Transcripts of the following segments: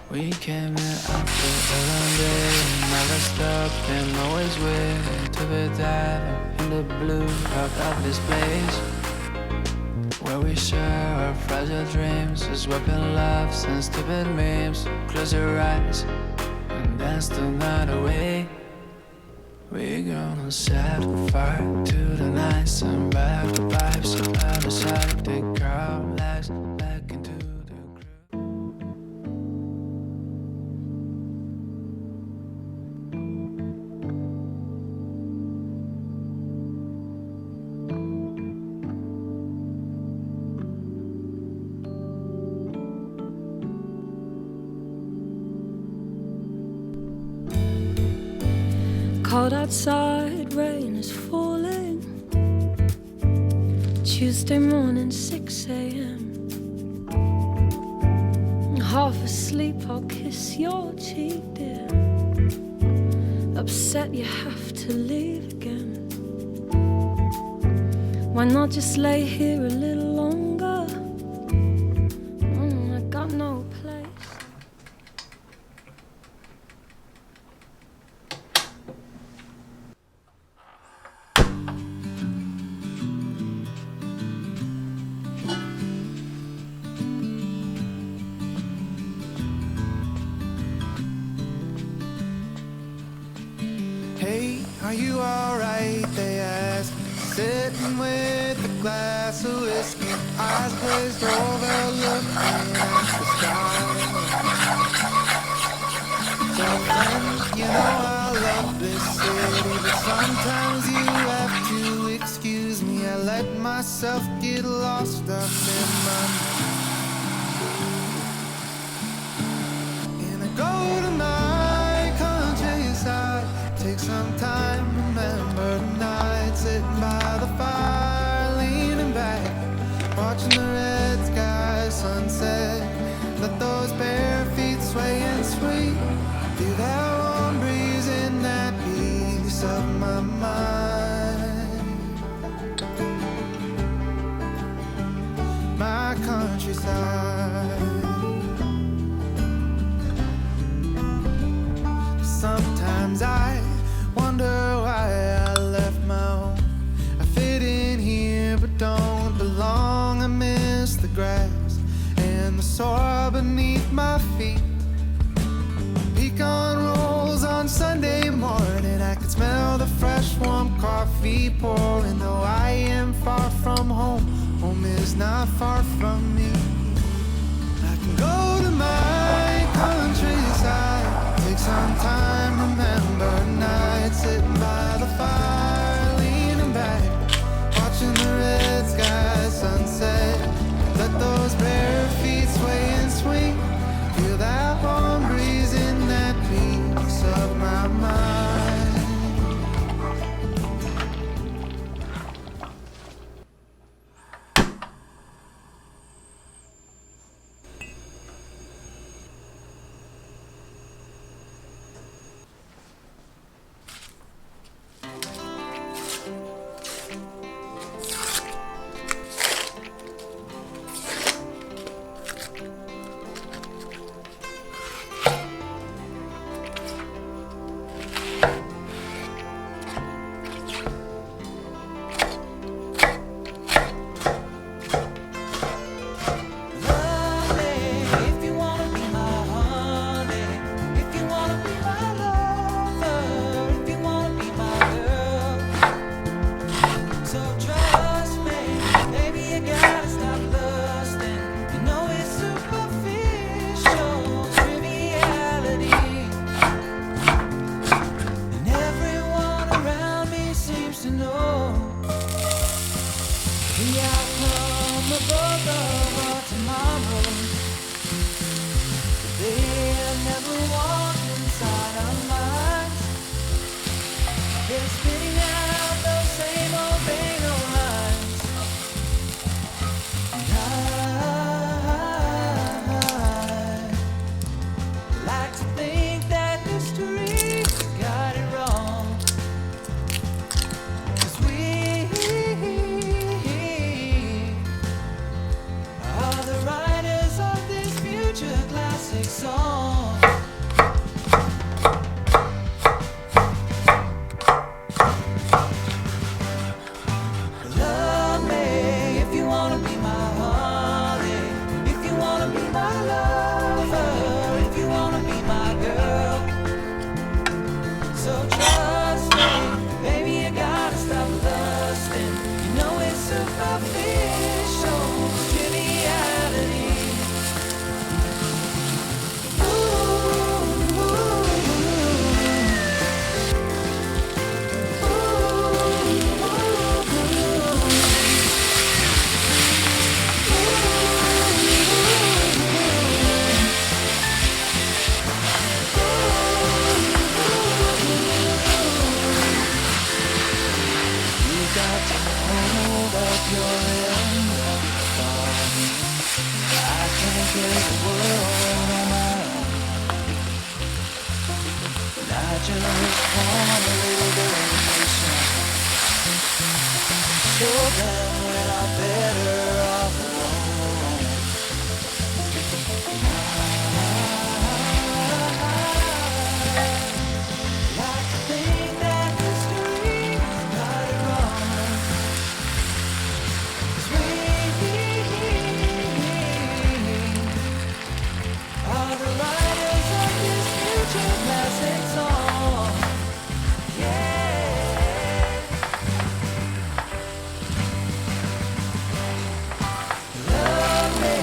We came here after a long day, never stopping, always waiting to be diving in the blue of this place, where we share our fragile dreams, swapping laughs and stupid memes. Close your eyes and dance the night away. We're gonna set fire to the nights and back the vibes of other side. Take our lives back into the groove. Cold outside, rain is falling. Tuesday morning, 6 a.m. Half asleep, I'll kiss your cheek, dear. Upset you have to leave again. Why not just lay here a little longer? I got no place. Hey, are you alright? They ask. Sitting with a glass of whiskey, eyes glazed over, looking at the sky. So friend, you know I love this city, but sometimes you have to excuse me. I let myself get lost up in my mind. And I go to my countryside. Take some time, remember the night, sitting by the fire, leaning back, watching the red sky sunset. Let those bare feet sway and sweep, feel that warm breeze in that piece of my mind. My countryside. Sometimes I wonder why I left my home. I fit in here but don't belong. I miss the grass and the soil beneath my feet. Pecan rolls on Sunday morning, I can smell the fresh warm coffee pouring. Though I am far from home, home is not far from me. I can go to my countryside, take some time, remember night, sitting by the fire, leaning back, watching the red sky sunset. Let those bare feet sway and swing, feel that warm breeze in that piece of my mind. official triviality. You got to hold up your end of the storm. I can't get the world on my own. And I just want a little bit of attention. Show them we're not better off alone. Like to think that history got it wrong. 'Cause we are the writers of this future classic song. Yeah. Love me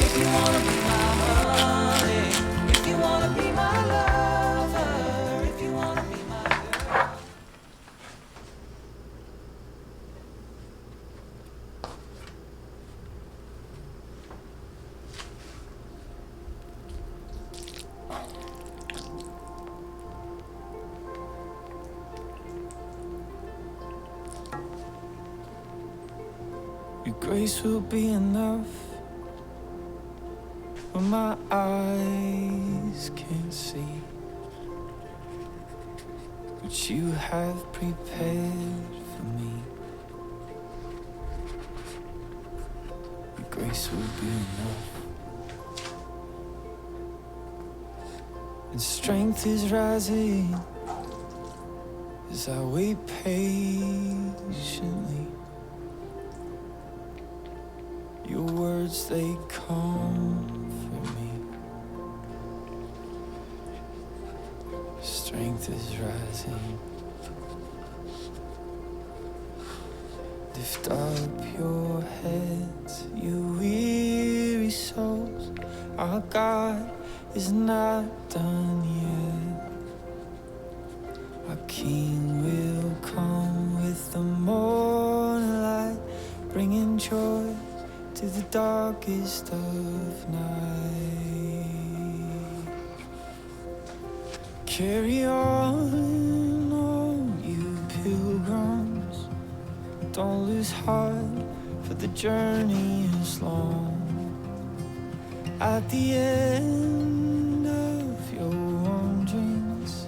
if you wanna be my honey. If you wanna be my lover. If you wanna be my girl. Your grace will be enough when my eyes can't see what you have prepared for me. Your grace will be enough. And strength is rising as I wait patiently. Your words, they comfort me. Strength is rising. Lift up your heads, you weary souls. Our God is not done yet. Our King will come with the morning light, bringing joy to the darkest of night. Carry on, all you pilgrims. Don't lose heart, for the journey is long. At the end of your wanderings,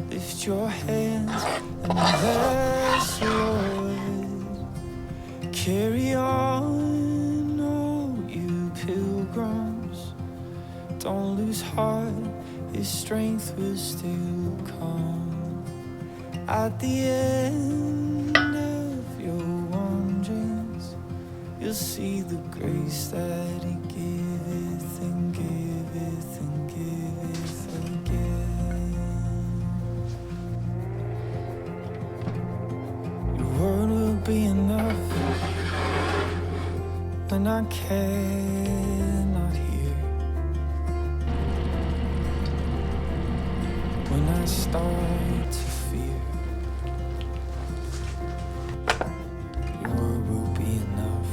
lift your hands and bless the Lord. Carry on, pilgrims, don't lose heart, His strength will still come. At the end of your wanderings, you'll see the grace that He giveth and giveth and giveth again. Your word will be enough when I cannot hear, when I start to fear. Your word will be enough.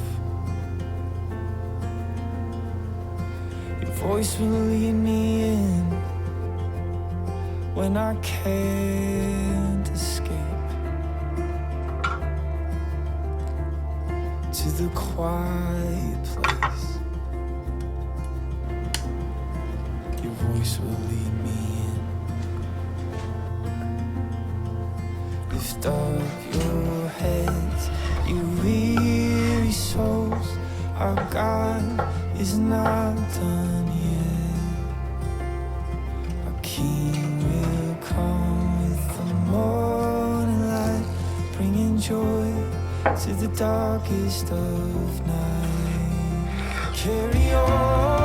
Your voice will lead me in when I can't escape, to the quiet place. Your voice will lead me in. Lift up your heads, you weary souls. Our God is not done yet. Our King will come with the morning light, bringing joy to the darkest of night. Carry on.